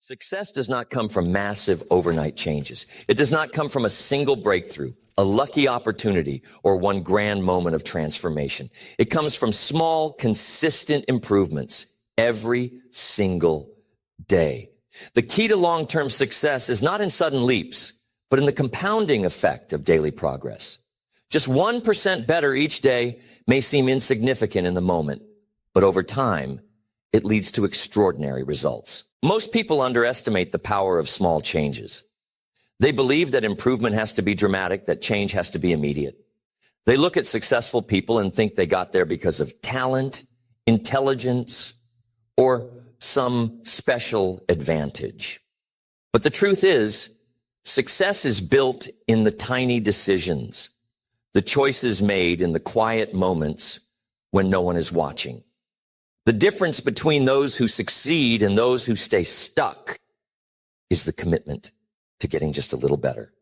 Success does not come from massive overnight changes. It does not come from a single breakthrough, a lucky opportunity, or one grand moment of transformation. It comes from small, consistent improvements every single day. The key to long-term success is not in sudden leaps, but in the compounding effect of daily progress. Just 1% better each day may seem insignificant in the moment, but over time, it leads to extraordinary results. Most people underestimate the power of small changes. They believe that improvement has to be dramatic, that change has to be immediate. They look at successful people and think they got there because of talent, intelligence, or some special advantage. But the truth is, success is built in the tiny decisions, the choices made in the quiet moments when no one is watching. The difference between those who succeed and those who stay stuck is the commitment to getting just a little better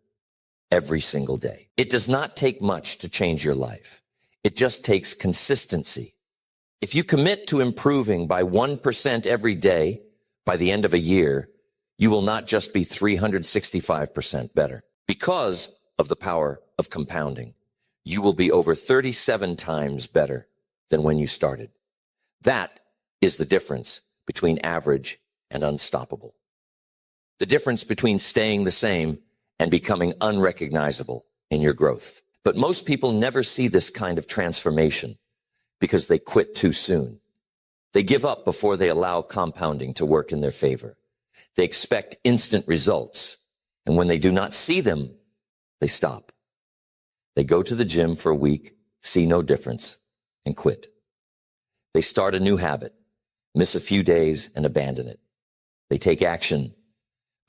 every single day. It does not take much to change your life. It just takes consistency. If you commit to improving by 1% every day, by the end of a year, you will not just be 365% better. Because of the power of compounding, you will be over 37 times better than when you started. That is the difference between average and unstoppable. The difference between staying the same and becoming unrecognizable in your growth. But most people never see this kind of transformation because they quit too soon. They give up before they allow compounding to work in their favor. They expect instant results, and when they do not see them, they stop. They go to the gym for a week, see no difference, and quit. They start a new habit, miss a few days, and abandon it. They take action,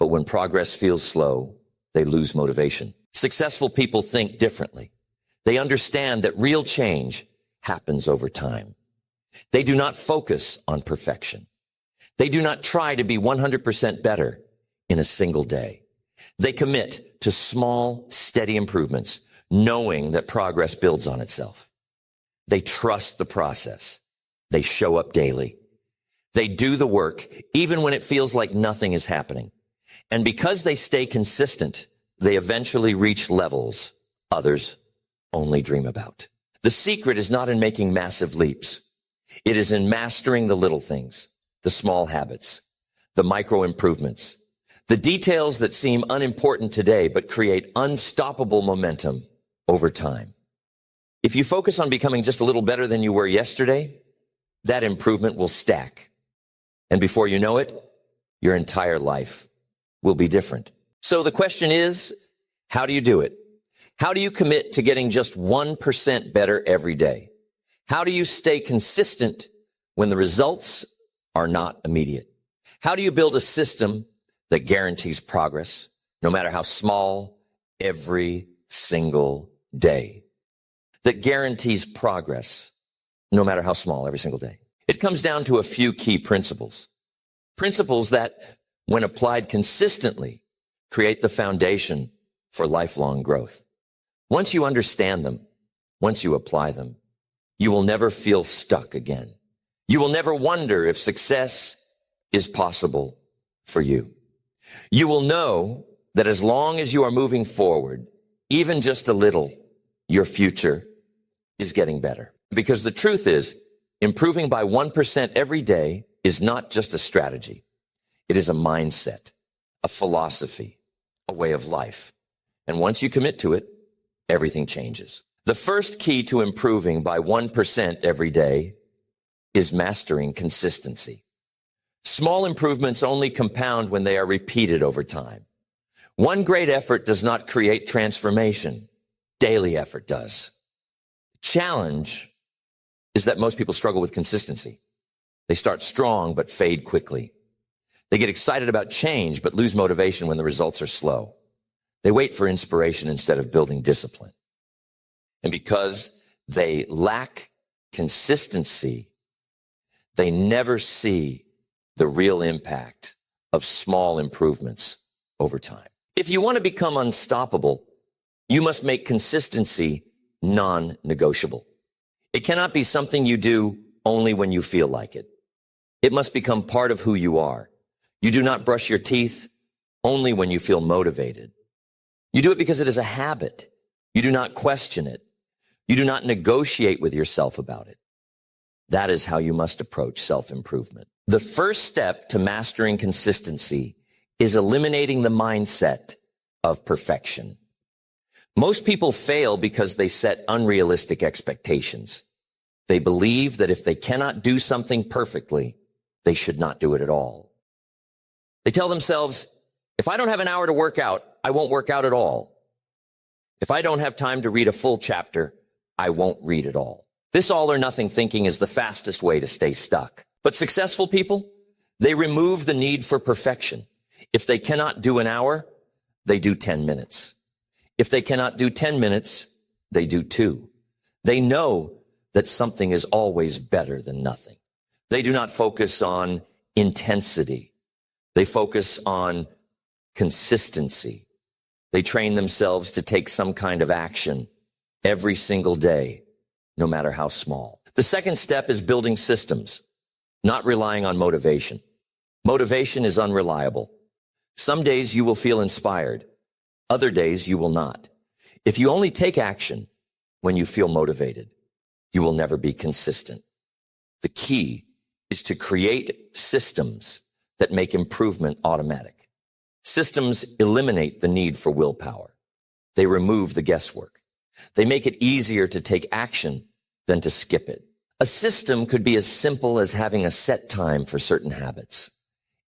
but when progress feels slow, they lose motivation. Successful people think differently. They understand that real change happens over time. They do not focus on perfection. They do not try to be 100% better in a single day. They commit to small, steady improvements, knowing that progress builds on itself. They trust the process. They show up daily. They do the work, even when it feels like nothing is happening. And because they stay consistent, they eventually reach levels others only dream about. The secret is not in making massive leaps. It is in mastering the little things, the small habits, the micro improvements, the details that seem unimportant today but create unstoppable momentum over time. If you focus on becoming just a little better than you were yesterday, that improvement will stack. And before you know it, your entire life will be different. So the question is, how do you do it? How do you commit to getting just 1% better every day? How do you stay consistent when the results are not immediate? How do you build a system that guarantees progress, no matter how small, every single day? That guarantees progress, no matter how small, every single day. It comes down to a few key principles. Principles that, when applied consistently, create the foundation for lifelong growth. Once you understand them, once you apply them, you will never feel stuck again. You will never wonder if success is possible for you. You will know that as long as you are moving forward, even just a little, your future is getting better. Because the truth is, improving by 1% every day is not just a strategy. It is a mindset, a philosophy, a way of life. And once you commit to it, everything changes. The first key to improving by 1% every day is mastering consistency. Small improvements only compound when they are repeated over time. One great effort does not create transformation. Daily effort does. The challenge is that most people struggle with consistency. They start strong but fade quickly. They get excited about change but lose motivation when the results are slow. They wait for inspiration instead of building discipline. And because they lack consistency, they never see the real impact of small improvements over time. If you want to become unstoppable, you must make consistency non-negotiable. It cannot be something you do only when you feel like it. It must become part of who you are. You do not brush your teeth only when you feel motivated. You do it because it is a habit. You do not question it. You do not negotiate with yourself about it. That is how you must approach self-improvement. The first step to mastering consistency is eliminating the mindset of perfection. Most people fail because they set unrealistic expectations. They believe that if they cannot do something perfectly, they should not do it at all. They tell themselves, if I don't have an hour to work out, I won't work out at all. If I don't have time to read a full chapter, I won't read at all. This all or nothing thinking is the fastest way to stay stuck. But successful people, they remove the need for perfection. If they cannot do an hour, they do 10 minutes. If they cannot do 10 minutes, they do 2. They know that something is always better than nothing. They do not focus on intensity. They focus on consistency. They train themselves to take some kind of action every single day, no matter how small. The second step is building systems, not relying on motivation. Motivation is unreliable. Some days you will feel inspired. Other days you will not. If you only take action when you feel motivated, you will never be consistent. The key is to create systems that make improvement automatic. Systems eliminate the need for willpower. They remove the guesswork. They make it easier to take action than to skip it. A system could be as simple as having a set time for certain habits.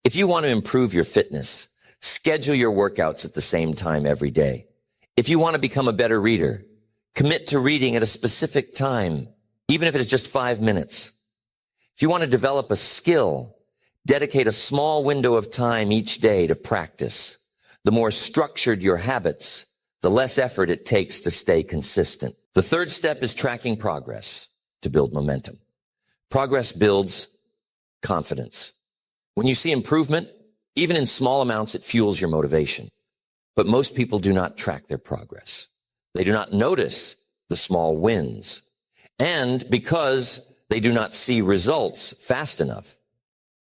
If you want to improve your fitness, schedule your workouts at the same time every day. If you want to become a better reader, commit to reading at a specific time, even if it is just 5 minutes. If you want to develop a skill, dedicate a small window of time each day to practice. The more structured your habits, the less effort it takes to stay consistent. The third step is tracking progress to build momentum. Progress builds confidence. When you see improvement, even in small amounts, it fuels your motivation. But most people do not track their progress. They do not notice the small wins. And because they do not see results fast enough,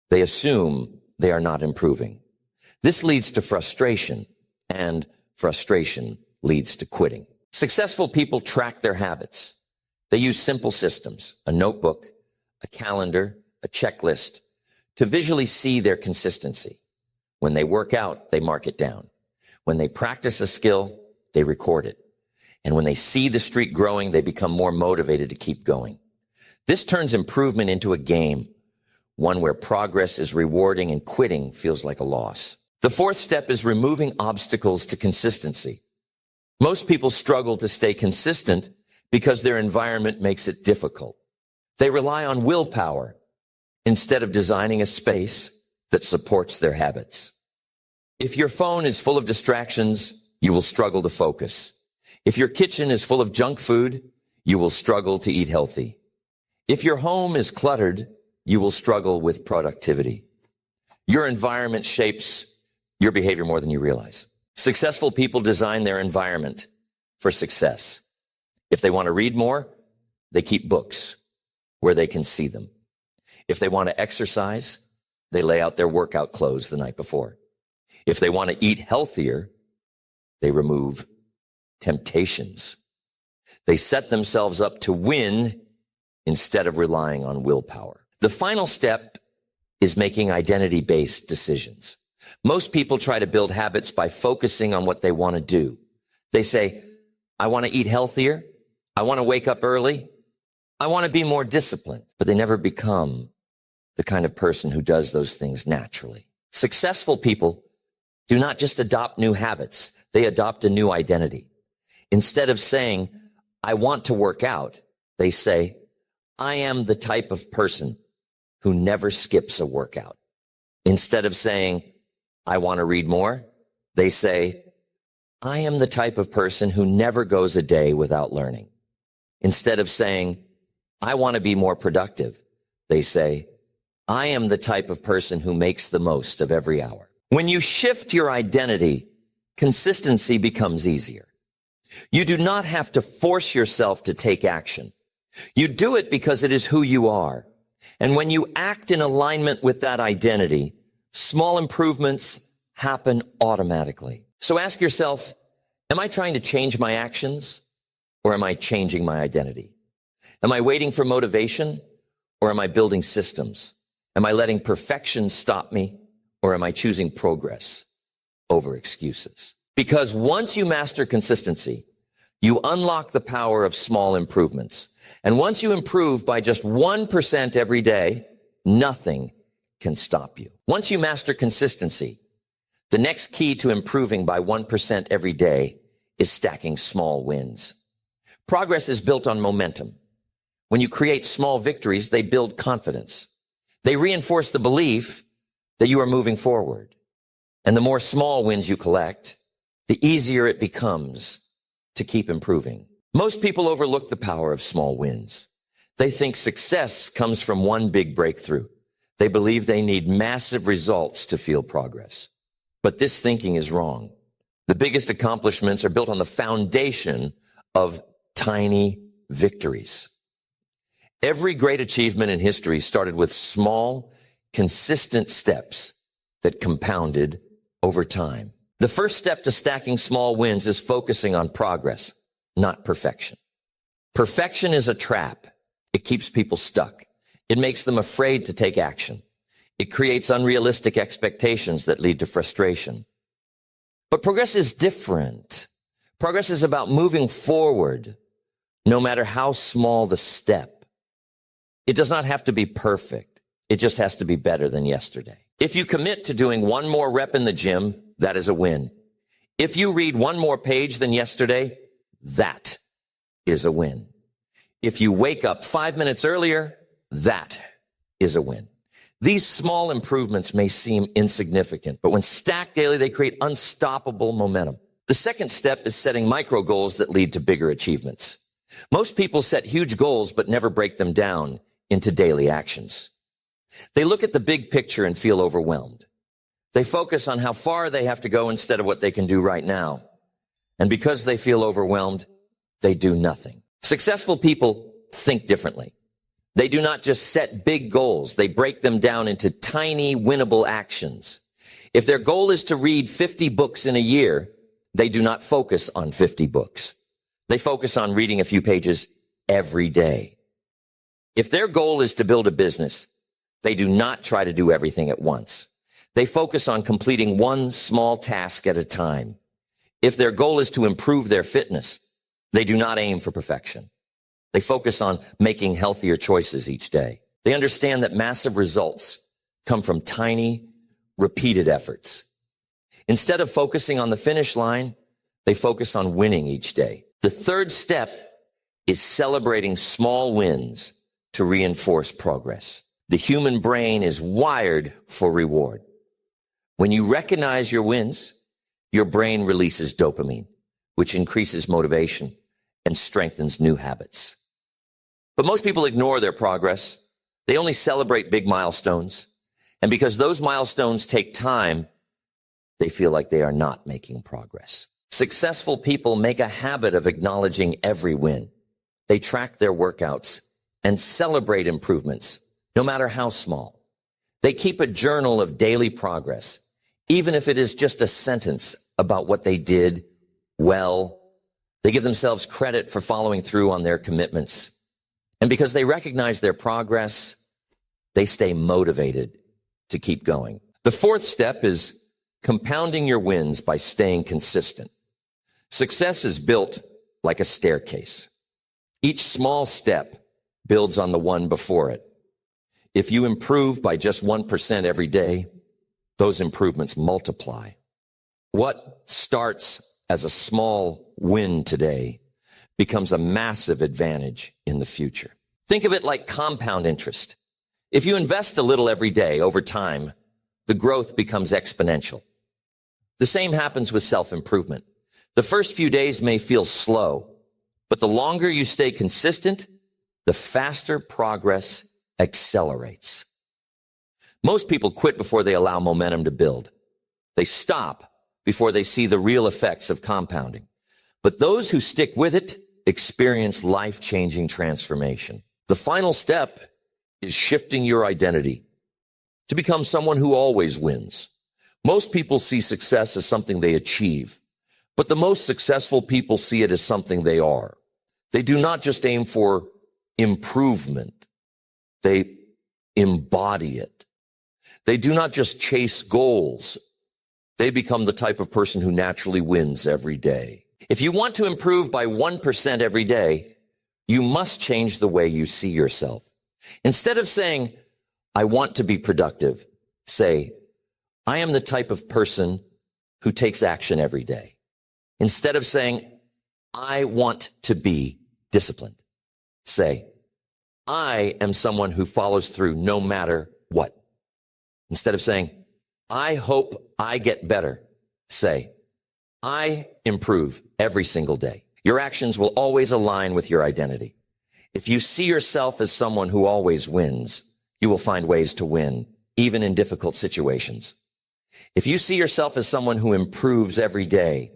they assume they are not improving. This leads to frustration, and frustration leads to quitting. Successful people track their habits. They use simple systems, a notebook, a calendar, a checklist, to visually see their consistency. When they work out, they mark it down. When they practice a skill, they record it. And when they see the streak growing, they become more motivated to keep going. This turns improvement into a game, one where progress is rewarding and quitting feels like a loss. The fourth step is removing obstacles to consistency. Most people struggle to stay consistent because their environment makes it difficult. They rely on willpower instead of designing a space that supports their habits. If your phone is full of distractions, you will struggle to focus. If your kitchen is full of junk food, you will struggle to eat healthy. If your home is cluttered, you will struggle with productivity. Your environment shapes your behavior more than you realize. Successful people design their environment for success. If they want to read more, they keep books where they can see them. If they want to exercise, they lay out their workout clothes the night before. If they want to eat healthier, they remove temptations. They set themselves up to win instead of relying on willpower. The final step is making identity-based decisions. Most people try to build habits by focusing on what they want to do. They say, I want to eat healthier. I want to wake up early. I want to be more disciplined. But they never become the kind of person who does those things naturally. Successful people do not just adopt new habits. They adopt a new identity. Instead of saying, I want to work out, they say, I am the type of person who never skips a workout. Instead of saying, I want to read more, they say, I am the type of person who never goes a day without learning. Instead of saying, I want to be more productive, they say, I am the type of person who makes the most of every hour. When you shift your identity, consistency becomes easier. You do not have to force yourself to take action. You do it because it is who you are. And when you act in alignment with that identity, Small improvements happen automatically. So ask yourself, am I trying to change my actions or am I changing my identity? Am I waiting for motivation or am I building systems? Am I letting perfection stop me or am I choosing progress over excuses? Because once you master consistency, you unlock the power of small improvements. And once you improve by just 1% every day, nothing can stop you. Once you master consistency, the next key to improving by 1% every day is stacking small wins. Progress is built on momentum. When you create small victories, they build confidence. They reinforce the belief that you are moving forward. And the more small wins you collect, the easier it becomes to keep improving. Most people overlook the power of small wins. They think success comes from one big breakthrough. They believe they need massive results to feel progress. But this thinking is wrong. The biggest accomplishments are built on the foundation of tiny victories. Every great achievement in history started with small, consistent steps that compounded over time. The first step to stacking small wins is focusing on progress, not perfection. Perfection is a trap. It keeps people stuck. It makes them afraid to take action. It creates unrealistic expectations that lead to frustration. But progress is different. Progress is about moving forward, no matter how small the step. It does not have to be perfect. It just has to be better than yesterday. If you commit to doing one more rep in the gym, that is a win. If you read one more page than yesterday, that is a win. If you wake up 5 minutes earlier, that is a win. These small improvements may seem insignificant, but when stacked daily, they create unstoppable momentum. The second step is setting micro goals that lead to bigger achievements. Most people set huge goals, but never break them down into daily actions. They look at the big picture and feel overwhelmed. They focus on how far they have to go instead of what they can do right now. And because they feel overwhelmed, they do nothing. Successful people think differently. They do not just set big goals. They break them down into tiny, winnable actions. If their goal is to read 50 books in a year, they do not focus on 50 books. They focus on reading a few pages every day. If their goal is to build a business, they do not try to do everything at once. They focus on completing one small task at a time. If their goal is to improve their fitness, they do not aim for perfection. They focus on making healthier choices each day. They understand that massive results come from tiny, repeated efforts. Instead of focusing on the finish line, they focus on winning each day. The third step is celebrating small wins to reinforce progress. The human brain is wired for reward. When you recognize your wins, your brain releases dopamine, which increases motivation and strengthens new habits. But most people ignore their progress. They only celebrate big milestones. And because those milestones take time, they feel like they are not making progress. Successful people make a habit of acknowledging every win. They track their workouts and celebrate improvements, no matter how small. They keep a journal of daily progress, even if it is just a sentence about what they did well. They give themselves credit for following through on their commitments. And because they recognize their progress, they stay motivated to keep going. The fourth step is compounding your wins by staying consistent. Success is built like a staircase. Each small step builds on the one before it. If you improve by just 1% every day, those improvements multiply. What starts as a small win today becomes a massive advantage in the future. Think of it like compound interest. If you invest a little every day over time, the growth becomes exponential. The same happens with self-improvement. The first few days may feel slow, but the longer you stay consistent, the faster progress accelerates. Most people quit before they allow momentum to build. They stop before they see the real effects of compounding. But those who stick with it experience life-changing transformation. The final step is shifting your identity. to become someone who always wins. Most people see success as something they achieve, but the most successful people see it as something they are. They do not just aim for improvement. They embody it. They do not just chase goals. They become the type of person who naturally wins every day. If you want to improve by 1% every day, you must change the way you see yourself. Instead of saying, I want to be productive, say, I am the type of person who takes action every day. Instead of saying, I want to be disciplined, say, I am someone who follows through no matter what. Instead of saying, I hope I get better, say, I improve every single day. Your actions will always align with your identity. If you see yourself as someone who always wins, you will find ways to win, even in difficult situations. If you see yourself as someone who improves every day,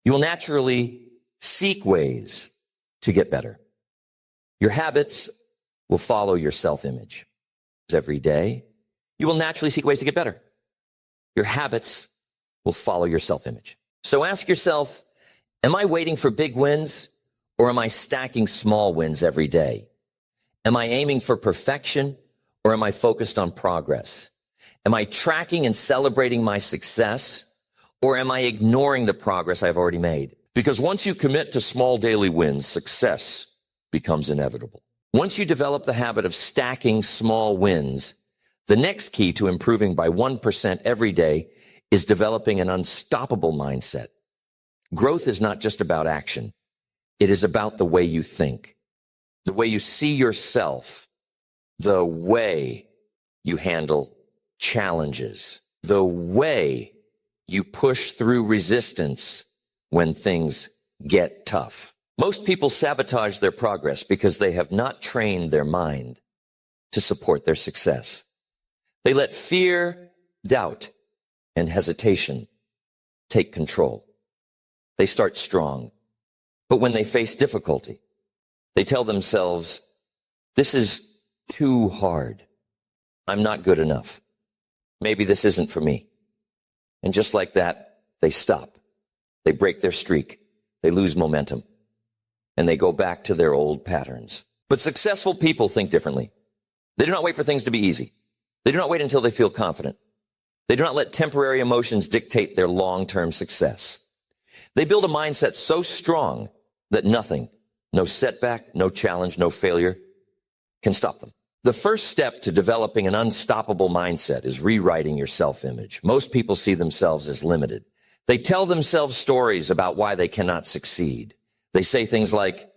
you will naturally seek ways to get better. Your habits will follow your self-image. Every day, you will naturally seek ways to get better. Your habits will follow your self-image. So ask yourself, am I waiting for big wins, or am I stacking small wins every day? Am I aiming for perfection, or am I focused on progress? Am I tracking and celebrating my success, or am I ignoring the progress I've already made? Because once you commit to small daily wins, success becomes inevitable. Once you develop the habit of stacking small wins, the next key to improving by 1% every day is developing an unstoppable mindset. Growth is not just about action. It is about the way you think, the way you see yourself, the way you handle challenges, the way you push through resistance when things get tough. Most people sabotage their progress because they have not trained their mind to support their success. They let fear, doubt, and hesitation take control. They start strong, but when they face difficulty, they tell themselves, this is too hard. I'm not good enough. Maybe this isn't for me. And just like that, they stop. They break their streak. They lose momentum. And they go back to their old patterns. But successful people think differently. They do not wait for things to be easy. They do not wait until they feel confident. They do not let temporary emotions dictate their long-term success. They build a mindset so strong that nothing, no setback, no challenge, no failure can stop them. The first step to developing an unstoppable mindset is rewriting your self-image. Most people see themselves as limited. They tell themselves stories about why they cannot succeed. They say things like,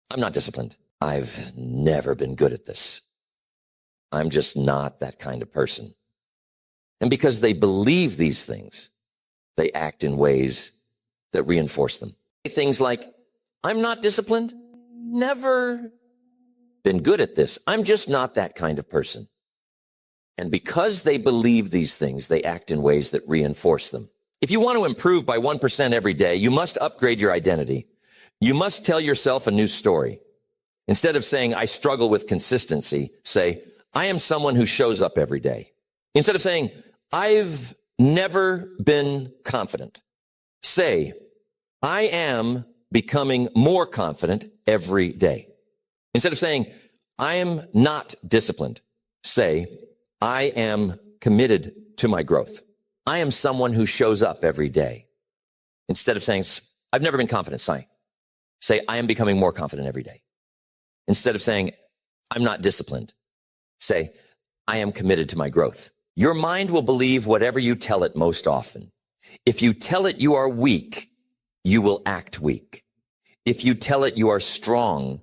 I'm not disciplined. I've never been good at this. I'm just not that kind of person. And because they believe these things, they act in ways that reinforce them. Things like, I'm not disciplined. Never been good at this. I'm just not that kind of person. And because they believe these things, they act in ways that reinforce them. If you want to improve by 1% every day, you must upgrade your identity. You must tell yourself a new story. Instead of saying, I struggle with consistency, say, I am someone who shows up every day. Instead of saying, I've never been confident, say, I am becoming more confident every day. Instead of saying, I am not disciplined, say, I am committed to my growth. I am someone who shows up every day. Instead of saying, I've never been confident, say, I am becoming more confident every day. Instead of saying, I'm not disciplined, say, I am committed to my growth. Your mind will believe whatever you tell it most often. If you tell it you are weak, you will act weak. If you tell it you are strong,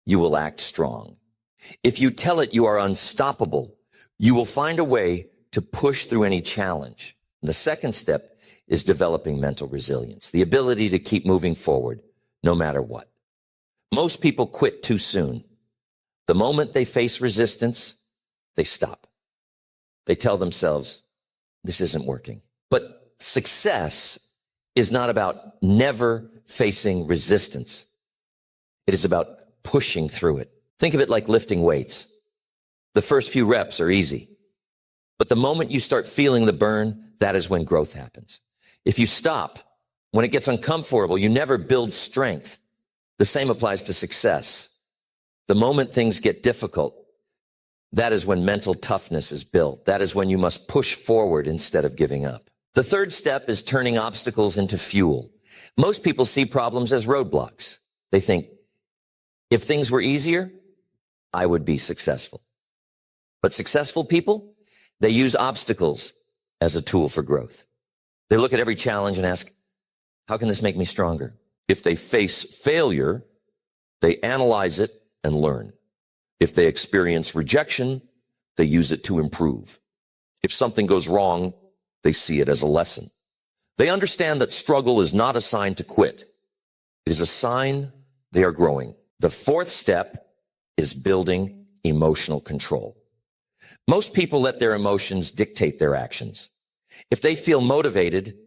you will act strong. If you tell it you are unstoppable, you will find a way to push through any challenge. The second step is developing mental resilience, the ability to keep moving forward no matter what. Most people quit too soon. The moment they face resistance, they stop. They tell themselves, this isn't working. But success is not about never facing resistance. It is about pushing through it. Think of it like lifting weights. The first few reps are easy. But the moment you start feeling the burn, that is when growth happens. If you stop, when it gets uncomfortable, you never build strength. The same applies to success. The moment things get difficult, that is when mental toughness is built. That is when you must push forward instead of giving up. The third step is turning obstacles into fuel. Most people see problems as roadblocks. They think, if things were easier, I would be successful. But successful people, they use obstacles as a tool for growth. They look at every challenge and ask, how can this make me stronger? If they face failure, they analyze it and learn. If they experience rejection, they use it to improve. If something goes wrong, they see it as a lesson. They understand that struggle is not a sign to quit. It is a sign they are growing. The fourth step is building emotional control. Most people let their emotions dictate their actions. If they feel motivated,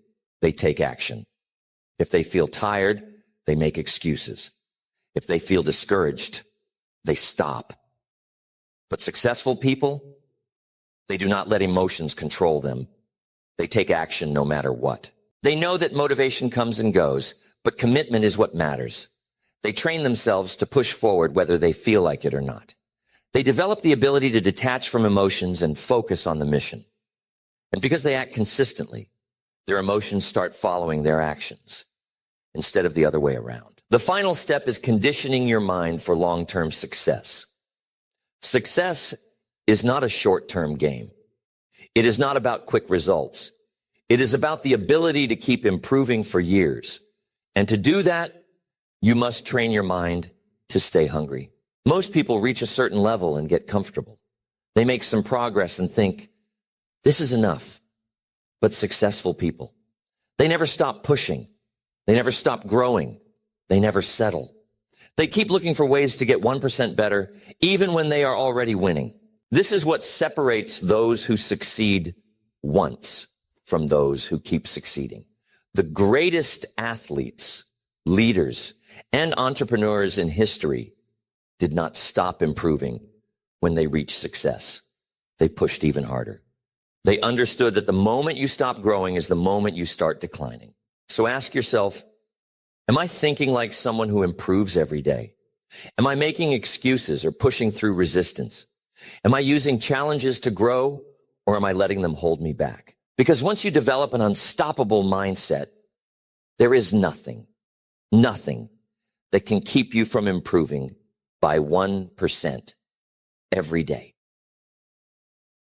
they take action. If they feel tired, they make excuses. If they feel discouraged, they stop. But successful people, they do not let emotions control them. They take action no matter what. They know that motivation comes and goes, but commitment is what matters. They train themselves to push forward whether they feel like it or not. They develop the ability to detach from emotions and focus on the mission. And because they act consistently, their emotions start following their actions instead of the other way around. The final step is conditioning your mind for long-term success. Success is not a short-term game. It is not about quick results. It is about the ability to keep improving for years. And to do that, you must train your mind to stay hungry. Most people reach a certain level and get comfortable. They make some progress and think, this is enough. But successful people, they never stop pushing. They never stop growing. They never settle. They keep looking for ways to get 1% better, even when they are already winning. This is what separates those who succeed once from those who keep succeeding. The greatest athletes, leaders, and entrepreneurs in history did not stop improving when they reached success. They pushed even harder. They understood that the moment you stop growing is the moment you start declining. So ask yourself, am I thinking like someone who improves every day? Am I making excuses or pushing through resistance? Am I using challenges to grow, or am I letting them hold me back? Because once you develop an unstoppable mindset, there is nothing that can keep you from improving by 1% every day.